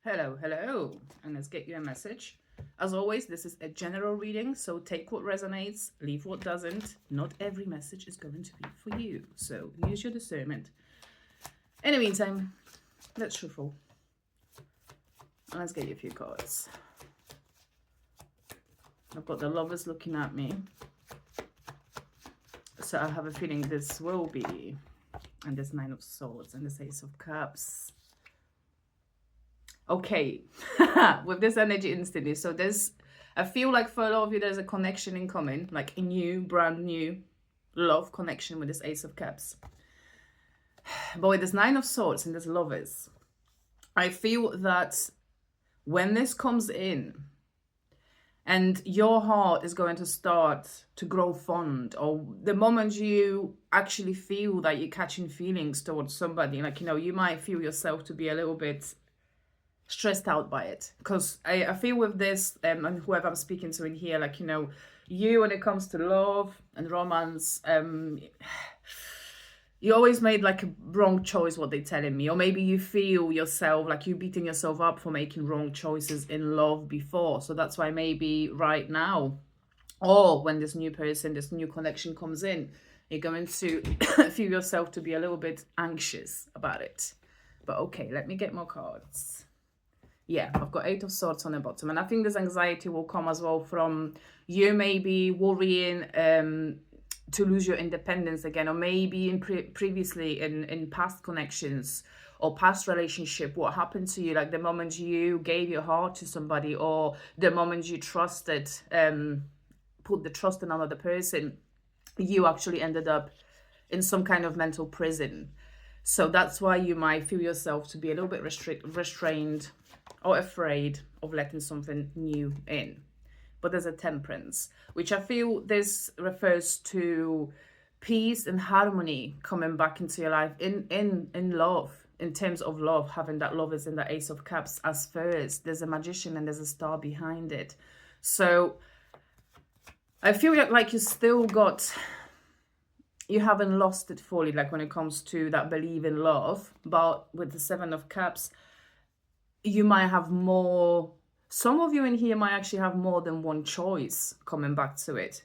Hello, and let's get you a message. As always, this is a general reading, so take what resonates, leave what doesn't. Not every message is going to be for you, so use your discernment. In the meantime, let's shuffle. And let's get you a few cards. I've got the Lovers looking at me. So I have a feeling this will be, and this Nine of Swords and this Ace of Cups. Okay, with this energy instantly. So I feel like for a lot of you, there's a connection incoming, like a new, brand new love connection with this Ace of Cups. But with this Nine of Swords and this Lovers, I feel that when this comes in, and your heart is going to start to grow fond, or the moment you actually feel that you're catching feelings towards somebody, like, you might feel yourself to be a little bit stressed out by it. Because I feel with this, and whoever I'm speaking to in here, like, you, when it comes to love and romance, you always made like a wrong choice, what they're telling me. Or maybe you feel yourself like you're beating yourself up for making wrong choices in love before. So that's why maybe right now, or when this new person, this new connection comes in, you're going to feel yourself to be a little bit anxious about it. But okay, let me get more cards. Yeah, I've got Eight of Swords on the bottom. And I think this anxiety will come as well from you maybe worrying to lose your independence again, or maybe previously in past connections or past relationship, what happened to you, like the moment you gave your heart to somebody, or the moment you trusted, put the trust in another person, you actually ended up in some kind of mental prison. So that's why you might feel yourself to be a little bit restrained or afraid of letting something new in. But there's a Temperance, which I feel this refers to peace and harmony coming back into your life in love, in terms of love, having that Lovers in the Ace of Cups as first. There's a Magician and there's a Star behind it. So I feel like you haven't lost it fully, like when it comes to that belief in love. But with the Seven of Cups, you might have more. Some of you in here might actually have more than one choice coming back to it.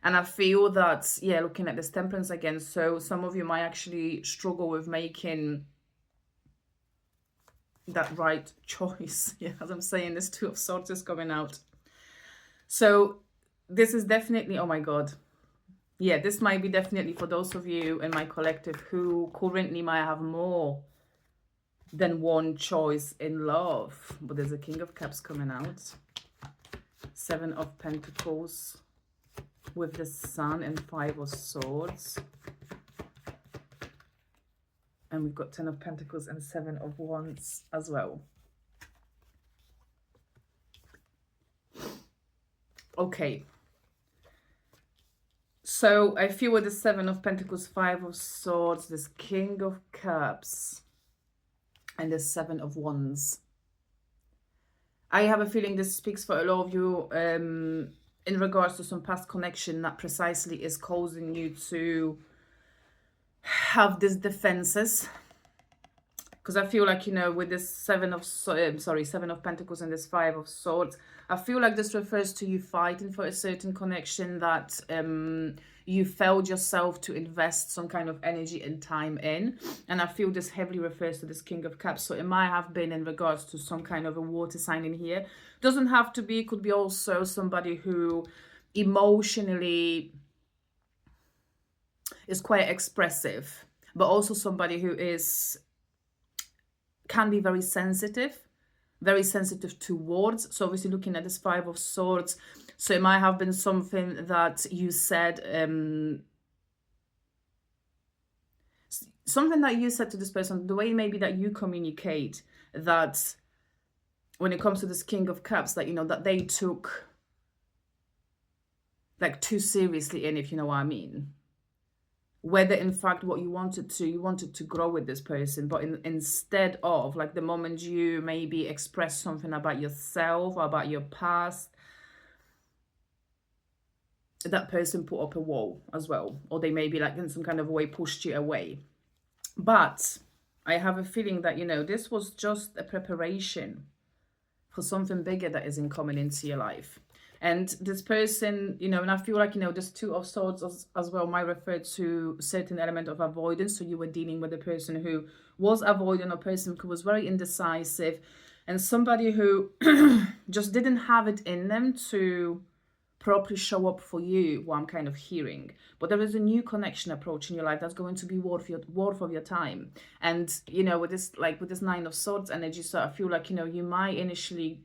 And I feel that, yeah, looking at this Temperance again, so some of you might actually struggle with making that right choice. Yeah, as I'm saying, this Two of Swords is coming out. So this is definitely, oh my God. Yeah, this might be definitely for those of you in my collective who currently might have more than one choice in love. But there's a King of Cups coming out, Seven of Pentacles with the Sun and Five of Swords, and we've got Ten of Pentacles and Seven of Wands as well. Okay, so I feel with the Seven of Pentacles, Five of Swords, this King of Cups and the Seven of Wands, I have a feeling this speaks for a lot of you in regards to some past connection that precisely is causing you to have these defenses. Because I feel like, with this Seven of Pentacles and this Five of Swords, I feel like this refers to you fighting for a certain connection that you failed yourself to invest some kind of energy and time in. And I feel this heavily refers to this King of Cups. So it might have been in regards to some kind of a water sign in here. Doesn't have to be, could be also somebody who emotionally is quite expressive, but also somebody who can be very sensitive towards. So obviously looking at this Five of Swords, so it might have been something that you said, to this person, the way maybe that you communicate, that when it comes to this King of Cups, that, that they took like too seriously in, if you know what I mean. Whether in fact what you wanted to grow with this person, but instead of, like, the moment you maybe express something about yourself or about your past, that person put up a wall as well, or they maybe like in some kind of way pushed you away. But I have a feeling that, this was just a preparation for something bigger that isn't coming into your life. And this person, and I feel like, this Two of Swords as well might refer to certain element of avoidance. So you were dealing with a person who was avoiding, a person who was very indecisive, and somebody who just didn't have it in them to properly show up for you, what I'm kind of hearing. But there is a new connection approach in your life that's going to be worth of your time. And with this Nine of Swords energy, so I feel like you might initially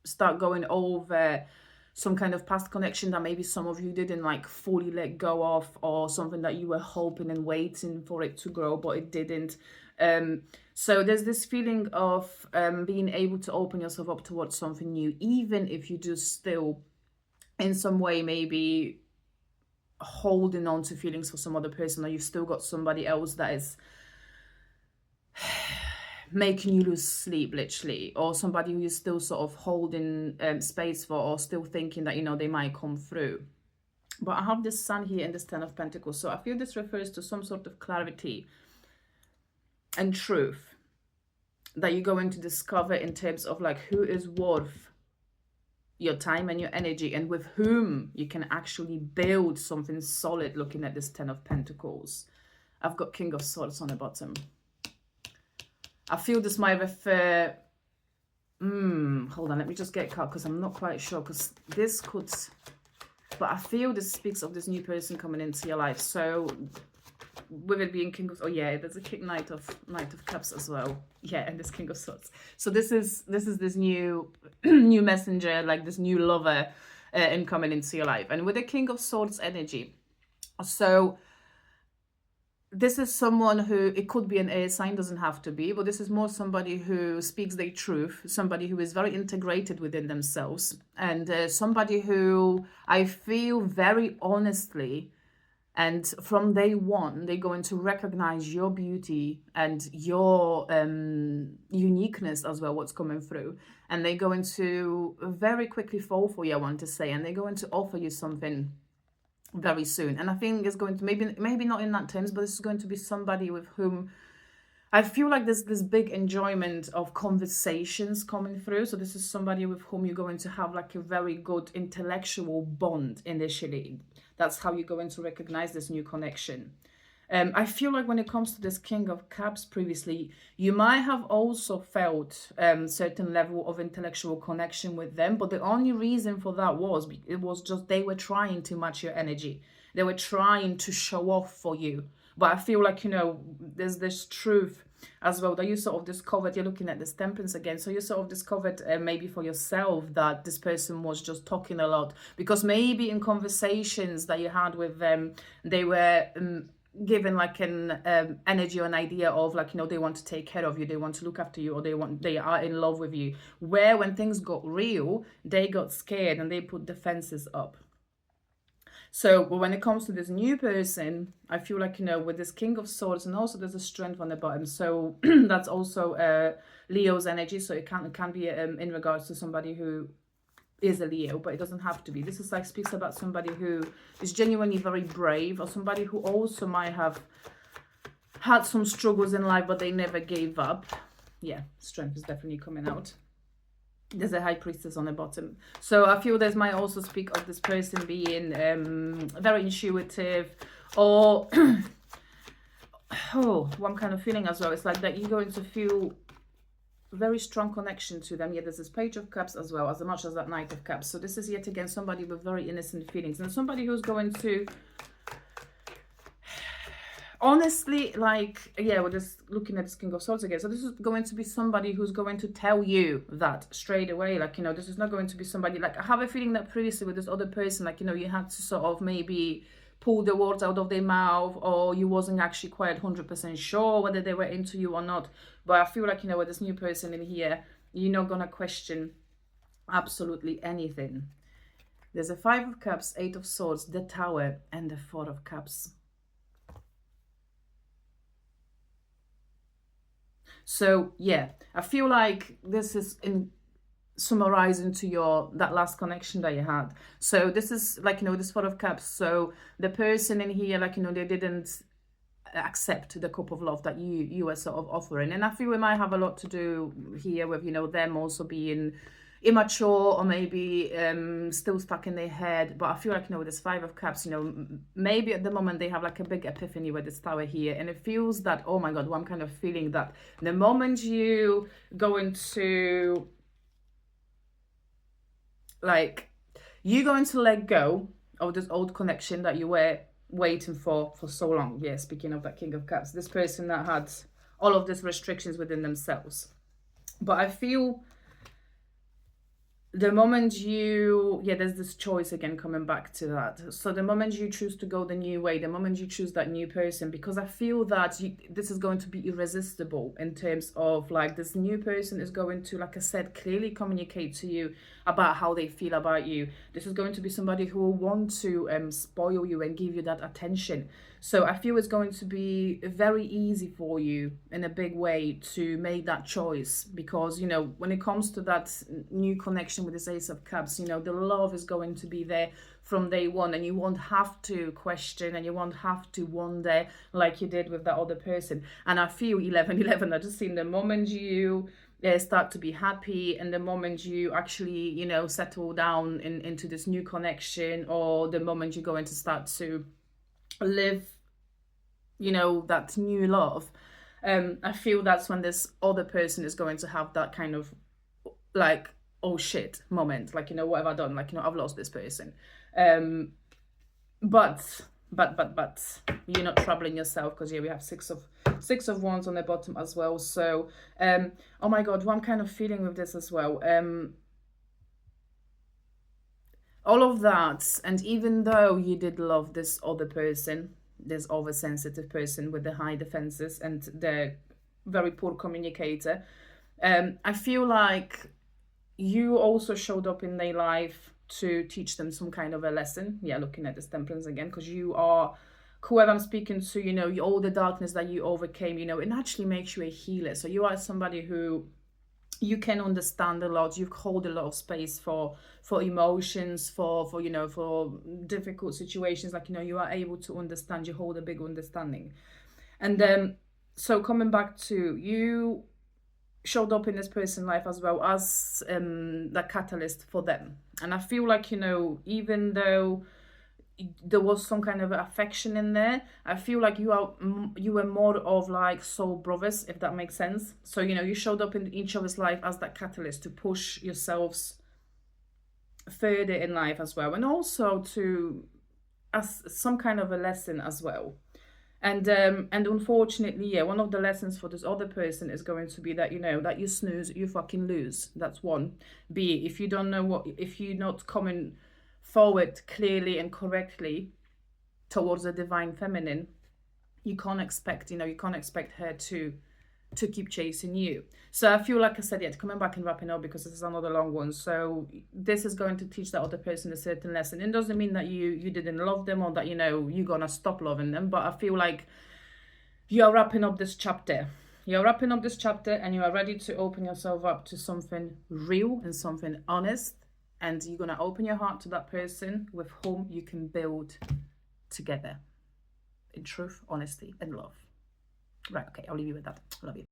start going over some kind of past connection that maybe some of you didn't like fully let go of, or something that you were hoping and waiting for it to grow but it didn't. So there's this feeling of being able to open yourself up towards something new, even if you do still in some way maybe holding on to feelings for some other person, or you've still got somebody else that is making you lose sleep, literally, or somebody who is still sort of holding space for, or still thinking that they might come through. But I have this Sun here in this Ten of Pentacles, so I feel this refers to some sort of clarity and truth that you're going to discover in terms of like who is worth your time and your energy, and with whom you can actually build something solid. Looking at this Ten of Pentacles, I've got King of Swords on the bottom. I feel this might refer, hold on, let me just get caught because I'm not quite sure, because this could, but I feel this speaks of this new person coming into your life. So with it being King of, oh yeah, there's a Knight of Cups as well. Yeah, and this King of Swords. So this is this new new messenger, like this new lover coming into your life. And with the King of Swords energy, so this is someone who, it could be an air sign, doesn't have to be, but this is more somebody who speaks their truth, somebody who is very integrated within themselves, and somebody who I feel very honestly, and from day one, they're going to recognize your beauty and your uniqueness as well, what's coming through. And they're going to very quickly fall for you, I want to say, and they're going to offer you something very soon. And I think it's going to, maybe not in that terms, but this is going to be somebody with whom I feel like there's this big enjoyment of conversations coming through. So this is somebody with whom you're going to have like a very good intellectual bond initially. That's how you're going to recognize this new connection. I feel like when it comes to this King of Cups previously, you might have also felt certain level of intellectual connection with them, but the only reason for that was, it was just they were trying to match your energy. They were trying to show off for you. But I feel like, there's this truth as well that you sort of discovered. You're looking at this Temperance again. So you sort of discovered maybe for yourself that this person was just talking a lot. Because maybe in conversations that you had with them, they were given like an energy or an idea of like, they want to take care of you, they want to look after you, or they are in love with you. Where when things got real, they got scared and they put defenses up. So when it comes to this new person, I feel like, with this King of Swords, and also there's a Strength on the bottom. So that's also Leo's energy. So it can be in regards to somebody who is a Leo, but it doesn't have to be. This is like speaks about somebody who is genuinely very brave, or somebody who also might have had some struggles in life, but they never gave up. Yeah, Strength is definitely coming out. There's a High Priestess on the bottom. So I feel this might also speak of this person being very intuitive, or oh, one kind of feeling as well. It's like that you're going to feel very strong connection to them. Yeah, there's this Page of Cups as well, as much as that Knight of Cups. So this is yet again somebody with very innocent feelings, and somebody who's going to, honestly, like, yeah, we're just looking at this King of Swords again. So this is going to be somebody who's going to tell you that straight away. Like, this is not going to be somebody, like, I have a feeling that previously with this other person, like, you had to sort of maybe pull the words out of their mouth, or you wasn't actually quite 100% sure whether they were into you or not. But I feel like, with this new person in here, you're not going to question absolutely anything. There's a Five of Cups, Eight of Swords, the Tower, and the Four of Cups. So yeah, I feel like this is in summarizing to that last connection that you had. So this is like, this Four of Cups. So the person in here, like, they didn't accept the cup of love that you are sort of offering. And I feel it might have a lot to do here with, you know, them also being immature or maybe still stuck in their head. But I feel like, you know, with this Five of Cups, you know, maybe at the moment they have like a big epiphany with this Tower here, and it feels that, oh my god, well, I'm kind of feeling that the moment you go into, like, you're going to let go of this old connection that you were waiting for so long. Yeah, speaking of that King of Cups, this person that had all of these restrictions within themselves. But I feel the moment you, yeah, there's this choice again, coming back to that. So the moment you choose to go the new way, the moment you choose that new person, because I feel that this is going to be irresistible in terms of, like, this new person is going to, like I said, clearly communicate to you about how they feel about you. This is going to be somebody who will want to spoil you and give you that attention. So I feel it's going to be very easy for you in a big way to make that choice, because, you know, when it comes to that new connection with this Ace of Cups, you know, the love is going to be there from day one, and you won't have to question and you won't have to wonder like you did with that other person. And I feel 11-11, I just seen the moment you start to be happy, and the moment you actually, you know, settle down into this new connection, or the moment you're going to start to live, you know, that new love, I feel that's when this other person is going to have that kind of, like, oh shit moment, like, you know, what have I done, like, you know, I've lost this person. But you're not troubling yourself, because here we have six of wands on the bottom as well. So oh my god, what I'm kind of feeling with this as well, all of that, and even though you did love this other person, this oversensitive person with the high defenses and the very poor communicator, I feel like you also showed up in their life to teach them some kind of a lesson. Yeah, looking at this Temperance again, because you are, whoever I'm speaking to, you know, all the darkness that you overcame, you know, it actually makes you a healer. So you are somebody who, you can understand a lot, you hold a lot of space for emotions, for you know, for difficult situations, like, you know, you are able to understand, you hold a big understanding. And so coming back to, you showed up in this person's life as well as the catalyst for them. And I feel like, you know, even though there was some kind of affection in there, I feel like you were more of like soul brothers, if that makes sense. So, you know, you showed up in each other's life as that catalyst to push yourselves further in life as well, and also to, as some kind of a lesson as well. And unfortunately, yeah, one of the lessons for this other person is going to be that, you know, that you snooze, you fucking lose. That's one. B, if you don't know what, if you're not coming forward clearly and correctly towards the divine feminine, you can't expect, you know, you can't expect her to keep chasing you. So I feel, like I said, yeah, coming back and wrapping up, because this is another long one. So this is going to teach that other person a certain lesson. It doesn't mean that you didn't love them, or that, you know, you're gonna stop loving them, but I feel like you're wrapping up this chapter. You're wrapping up this chapter, and you are ready to open yourself up to something real and something honest, and you're gonna open your heart to that person with whom you can build together in truth, honesty, and love. Right, okay, I'll leave you with that. Love you.